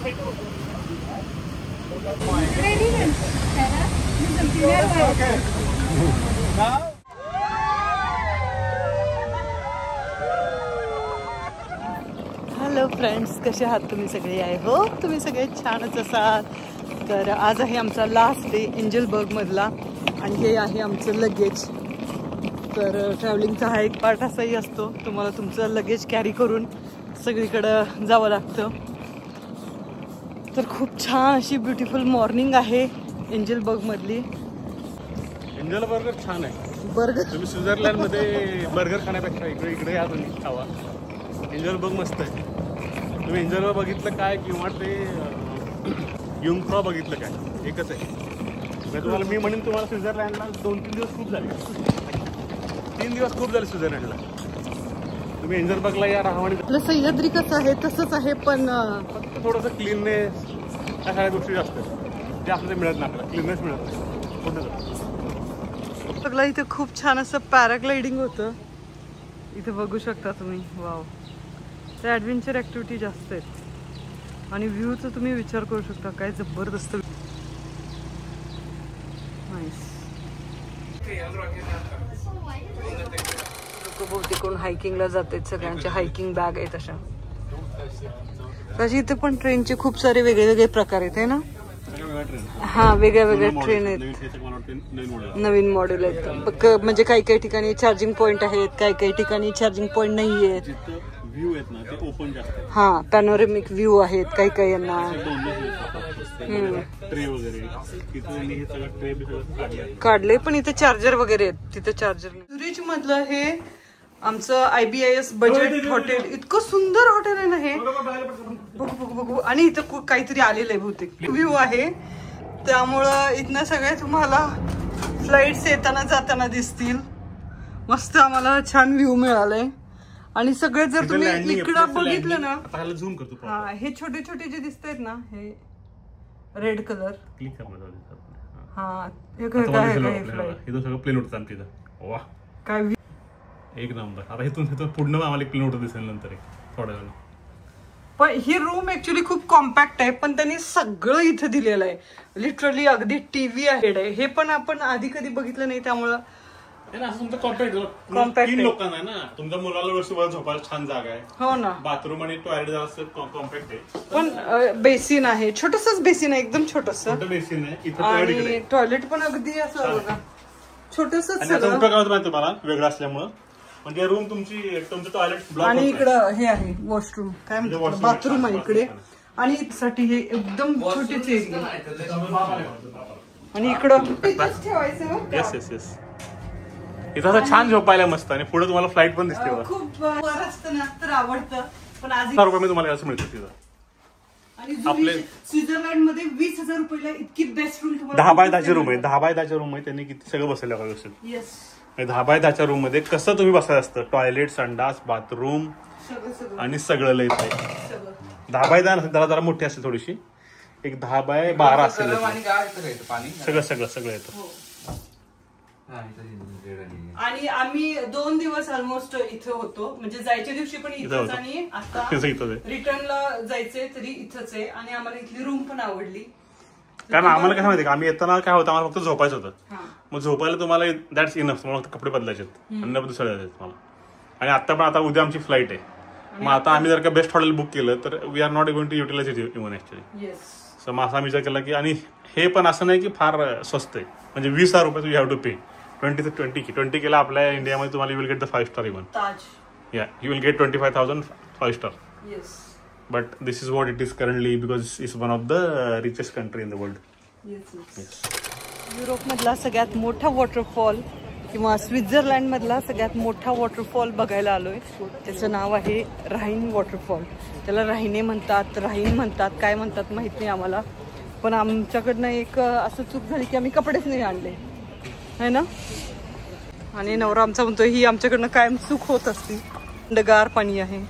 Hello friends, कसे आहात तुम्ही सगळे? आय होप तुम्ही सगळे छानच असाल. तर आज आहे आमचा लास्ट डे एंजलबर्गमधला आणि हे आहे आमचं लगेज. तर ट्रॅव्हलिंगचा हा एक पार्ट असाही असतो, तुम्हाला तुमचं लगेज कॅरी करून सगळीकडं जावं लागतं. तर खूप छान अशी ब्युटिफुल मॉर्निंग आहे एंजलबर्गमधली. एंजलबर्गर छान आहे. बर्गर तुम्ही स्वित्झर्लंडमध्ये बर्गर खाण्यापेक्षा इकडे या तुम्ही खावा. एंजलबर्ग मस्त आहे. तुम्ही एंजलबर्ग बघितलं काय किंवा ते युंगफ्रॉ बघितलं काय, एकच आहे. तुम्हाला मी म्हणेन तुम्हाला स्वित्झर्लंडला 2-3 दिवस खूप झाले, 3 दिवस खूप झाले स्वित्झर्लंडला. तुम्ही एंजलबर्गला या राहा. आणि आपलं सह्याद्री कसं आहे तसंच आहे, पण फक्त थोडंसं क्लीननेस त्या सगळ्या गोष्टी जास्त जे आपल्याला मिळत नाही. आपल्याला क्लीननेस मिळत नाही पूर्ण. सगळं इथे खूप छान असं पॅराग्लायडिंग होतं. इथे बघू शकता तुम्ही. वाव, त्या ॲडव्हेंचर ॲक्टिव्हिटी जास्त आहेत आणि व्ह्यूचा तुम्ही विचार करू शकता, काय जबरदस्त. नाईस. लोक बहुतेक कोण हायकिंगला जातात, सगळ्यांच्या हायकिंग बॅग आहेत अशा. तशी इथे पण ट्रेनचे खूप सारे वेगळे वेगळे प्रकार आहेत है ना. हा, वेगळ्या वेगळ्या ट्रेन आहेत, नवीन मॉडेल आहेत. म्हणजे काही काही ठिकाणी चार्जिंग पॉइंट आहेत, काही काही ठिकाणी चार्जिंग पॉइंट नाही आहेत. हा, पॅनोरेमिक व्ह्यू आहेत काही काही यांना. काढले, पण इथे चार्जर वगैरे आहेत. तिथे चार्जर नाही. झुरिच मधलं हे आमचं IBIS बजेट हॉटेल. इतकं सुंदर हॉटेल आहे ना हे. बघू बघू बघू. आणि इथं काहीतरी आलेलं आहे बहुतेक. व्ह्यू आहे, त्यामुळं इथनं सगळे तुम्हाला फ्लाईट्स येताना जाताना दिसतील. मस्त आम्हाला छान व्ह्यू मिळालाय. आणि सगळे जर तुम्ही इकडं बघितलं ना, हा, हे छोटे छोटे जे दिसत आहेत ना, हे रेड कलर. हा, हे सगळं प्लेन उठतं आमच्या इथं. वा, काय एक नंबर. आता इथून पूर्ण आम्हाला एक प्लेन उठत दिसेल नंतर थोड्या वेळा. पण ही रूम ऍक्च्युली खूप कॉम्पॅक्ट आहे, पण त्यांनी सगळं इथं दिलेलं आहे. लिटरली अगदी टीव्ही आहे. हे पण आपण आधी कधी बघितलं नाही, त्यामुळं कॉम्पॅक्ट लोकांना ना. तुमच्या मुलाला वर्षभर झोपायला छान जागा आहे. हो ना. बाथरूम आणि टॉयलेट जरा कॉम्पॅक्ट आहे. पण बेसिन आहे, छोटसच बेसिन आहे, एकदम छोटस बेसिन आहे. आणि टॉयलेट पण अगदी असं बघा छोटसच. तुम्हाला वेगळं असल्यामुळं म्हणजे रूम तुमचं टॉयलेट. आणि इकडं हे आहे वॉशरूम, काय म्हणतात, बाथरूम आहे इकडे. आणि साठी हे एकदम छोटेच एरिया. आणि इकडं ठेवायचं. Yes yes yes. इथं असं छान झोपायला मस्त. आणि पुढे तुम्हाला फ्लाईट पण दिसते. खूप वर असतं ना, तर आवडतं. पण आज ₹10 तुम्हाला असं मिळतं तिथं. आणि आपले स्वित्झर्लंड मध्ये 20,000 रुपयाला इतकी बेस्ट रूम तुम्हाला. 10x10 रूम आहे. 10x10 रूम आहे. त्यांनी किती सगळं बसवलं व्यवस्थित. येस. 10x10 रूम मध्ये कसं तुम्ही बसायचं असतं, टॉयलेट, संडास, बाथरूम आणि सगळं लय. 10x10 असेल, त्याला जरा मोठी असेल थोडीशी. एक 10x12 असेल. सगळं सगळं सगळं येतं. आणि आम्ही 2 दिवस ऑलमोस्ट इथे होतो. म्हणजे जायच्या दिवशी पण इथंच आणि आता रिटर्नला जायचंय तरी इथंच आहे. आणि आम्हाला इथली रूम पण आवडली. कारण आम्हाला काय माहिती का, आम्ही येताना काय होतं, आम्हाला फक्त झोपायचं होतं. मग झोपायला तुम्हाला दॅट्स इनफ. तुम्हाला फक्त कपडे बदलायचे अन्न दुसरे द्यायचे तुम्हाला. आणि आता उद्या आमची फ्लाईट आहे. मग आता आम्ही जर का बेस्ट हॉटेल बुक केलं तर we are not going to utilize it even actually. So मग असा विचार केला की, आणि हे पण असं नाही की फार स्वस्त आहे. म्हणजे 20,000 रुपये यू हॅव टू पे. 20 केला आपल्या इंडियामध्ये तुम्हाला you will get the 5 star even. Yeah, you will get 25,000 5 star. But this is what it is currently because it's one of the richest country in the world. Yes. युरोपमधला सगळ्यात मोठा waterfall किंवा Switzerland मधला सगळ्यात मोठा waterfall बघायला आलोय. त्याचं नाव आहे राहीन वॉटरफॉल. त्याला राहिने म्हणतात, राहीन म्हणतात, काय म्हणतात माहित नाही आम्हाला. पण आमच्याकडनं एक असं चूक झाली की आम्ही कपडेच नाही आणले है ना. आणि नवरा आमचा म्हणतोय ही आमच्याकडनं कायम चूक होत असती. थंडगार पाणी आहे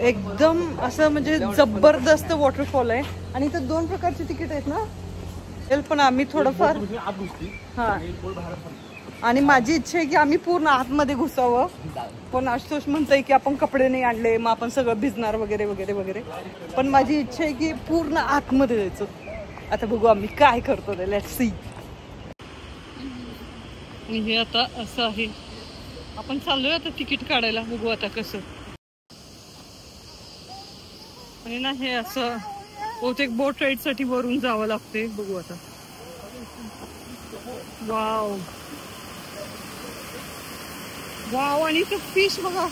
एकदम असं, म्हणजे जबरदस्त वॉटरफॉल आहे. आणि इथं 2 प्रकारचे तिकीट आहेत ना. पण आम्ही थोडंफार आणि माझी इच्छा आहे की आम्ही पूर्ण आतमध्ये घुसावं, पण आशुतोष म्हणतोय की आपण कपडे नाही आणले, मग आपण सगळं भिजणार वगैरे वगैरे वगैरे. पण माझी इच्छा आहे की पूर्ण आतमध्ये जायचं. आता बघू आम्ही काय करतो ते, लेट्स सी. हे आता असं आहे, आपण चाललोय आता तिकीट काढायला, बघू आता कसं. आणि ना हे असं बहुतेक बोट राईड साठी वरून जावं लागते, बघू आता. वाव वाव, आणि तो फिश बघा.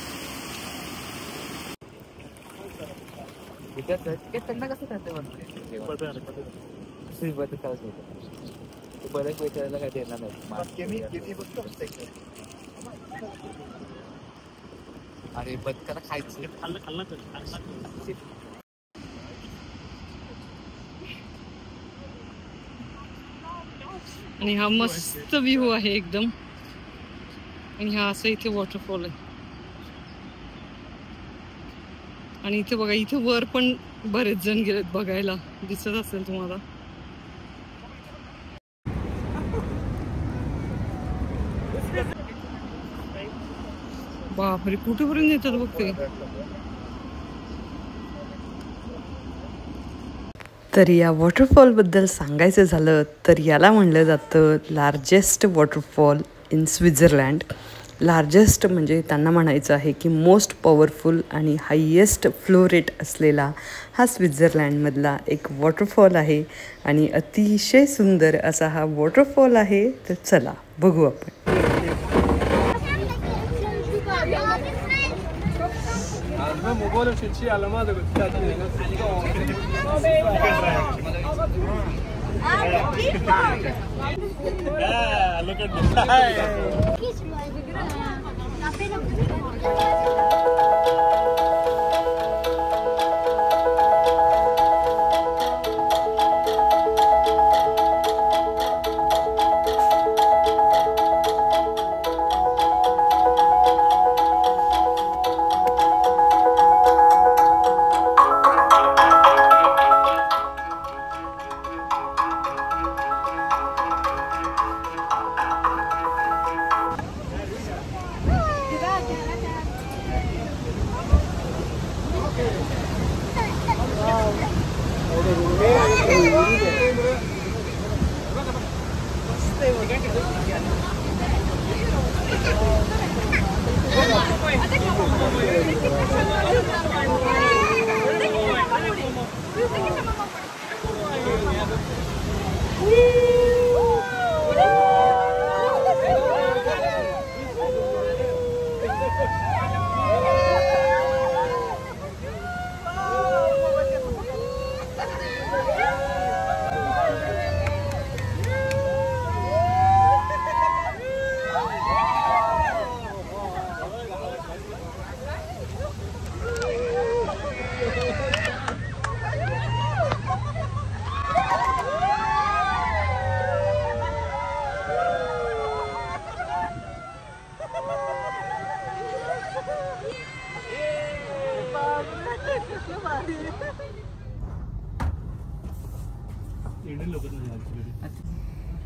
बरेच विचारायला काय देणार नाही. अरे बदकाला खायचं. आणि हा मस्त व्ह्यू आहे एकदम. आणि हा असं इथे वॉटरफॉल आहे. आणि इथे बघा, इथे वर पण बरेच जण गेलेत बघायला, दिसत असेल तुम्हाला. बापरे, कुठेपर्यंत येतात बघते. तर या वॉटरफॉलबद्दल सांगायचं झालं तर याला म्हणलं जातं largest waterfall in Switzerland. Largest म्हणजे त्यांना म्हणायचं आहे की मोस्ट पॉवरफुल आणि हायेस्ट फ्लो रेट असलेला हा स्वित्झर्लंडमधला एक वॉटरफॉल आहे. आणि अतिशय सुंदर असा हा वॉटरफॉल आहे. तर चला बघू आपण.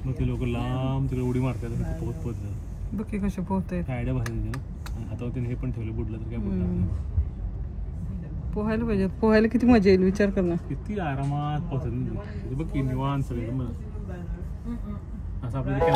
मग ते लोक लांब तिकडे उडी मारतात, पोहत पोहत बघ की कसे पोहतायत. आयडिया भारी ना. आता त्यांनी हे पण ठेवलं, बुडलं तर काय बुडणार. पोहायला पाहिजे, पोहायला किती मजा येईल विचार कर ना. किती आरामात पोहतात बघ की, निवांत सगळे असं आपल्याला.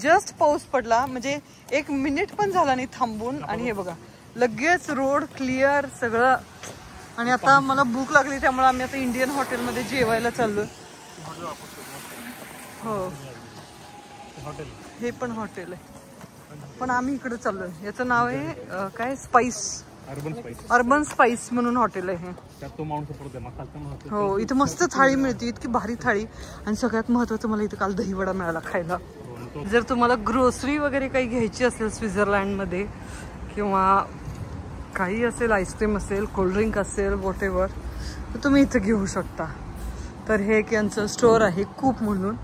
जस्ट पाऊस पडला, म्हणजे 1 मिनिट पण झाला नाही थांबून. आणि हे बघा लगेच रोड क्लिअर सगळं. आणि आता मला भूक लागली, त्यामुळे आम्ही आता इंडियन हॉटेलमध्ये जेवायला चाललोय. हो, हे पण हॉटेल आहे, पण आम्ही इकडे चाललोय. याचं नाव आहे काय, स्पाइस, अर्बन स्पाइस म्हणून हॉटेल आहे हे. हो, इथं मस्त थाळी मिळते, इतकी भारी थाळी. आणि सगळ्यात महत्वाचं, मला इथं काल दहीवडा मिळाला खायला. जर तुम्हाला ग्रोसरी वगैरे काही घ्यायची असेल स्वित्झर्लंडमध्ये, किंवा काही असेल, आईस्क्रीम असेल, कोल्ड्रिंक असेल, वॉटेवर, तर तुम्ही इथं घेऊ शकता. तर हे एक यांचं स्टोअर आहे कूप म्हणून.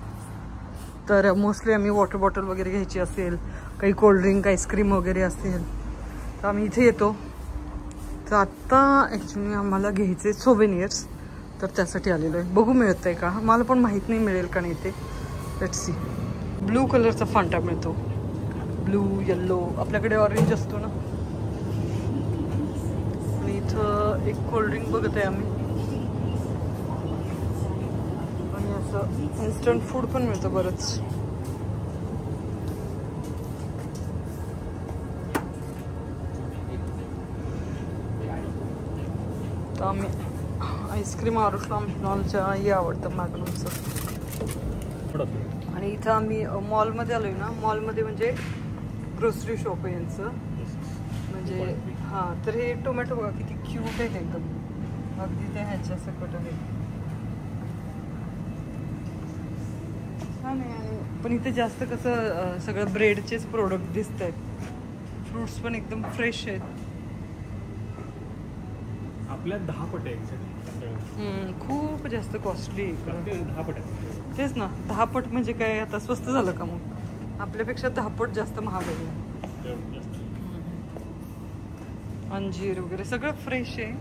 तर मोस्टली आम्ही वॉटर बॉटल वगैरे घ्यायची असेल, काही कोल्ड्रिंक आईस्क्रीम वगैरे असेल तर आम्ही इथे येतो. तर आत्ता ॲक्च्युली आम्हाला घ्यायचे सोवेनियर्स, तर त्यासाठी आलेलो आहे. बघू मिळत आहे का, मला पण माहीत नाही मिळेल का नाही ते. Let's see. ब्लू कलरचा फांटा मिळतो, ब्लू येल्लो, आपल्याकडे ऑरेंज असतो ना. आणि इथं एक कोल्ड्रिंक बघत आहे आम्ही. आणि असं इन्स्टंट फूड पण मिळतं बरंच. तर आम्ही आईस्क्रीम आरुषला हे आवडतं मॅग्नमचं. आणि इथं आम्ही मॉलमध्ये आलोय ना. मॉलमध्ये म्हणजे ग्रोसरी शॉप आहे यांचं. म्हणजे हां, तर हे टोमॅटो बघा किती क्यूट आहे एकदम, अगदी ते ह्याच्या सकट आहे. छान आहे. पण इथे जास्त कसं सगळं ब्रेडचेच प्रोडक्ट दिसत आहेत. फ्रुट्स पण एकदम फ्रेश आहेत. आपल्या 10 पट आहे. खूप जास्त कॉस्टली आहे. 10 पट आहे. तेच ना, 10 पट म्हणजे काय, आता स्वस्त झालं का मग? आपल्यापेक्षा 10 पट जास्त महाग आहे. अंजीर वगैरे सगळं फ्रेश आहे.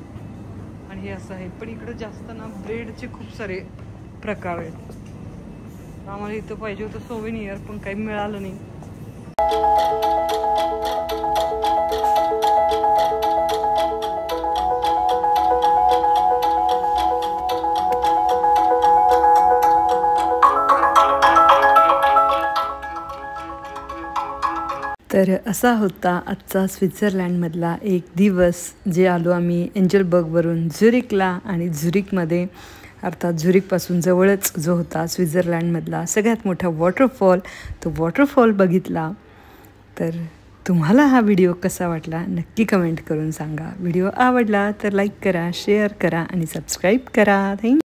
आणि हे असं आहे. पण इकडे जास्त ना ब्रेडचे खूप सारे प्रकार आहेत. आम्हाला इथं पाहिजे होतं सोवेनियर, पण काही मिळालं नाही. तर असा होता आजचा स्वित्झर्लंडमधला एक दिवस, जे आलो आम्ही एंजलबर्गवरून झुरिकला. आणि झुरिकमध्ये अर्थात झुरिकपासून जवळच जो होता स्वित्झर्लंडमधला सगळ्यात मोठा वॉटरफॉल, तो वॉटरफॉल बघितला. तर तुम्हाला हा व्हिडिओ कसा वाटला नक्की कमेंट करून सांगा. व्हिडिओ आवडला तर लाईक करा, शेअर करा आणि सबस्क्राईब करा. थँक्यू.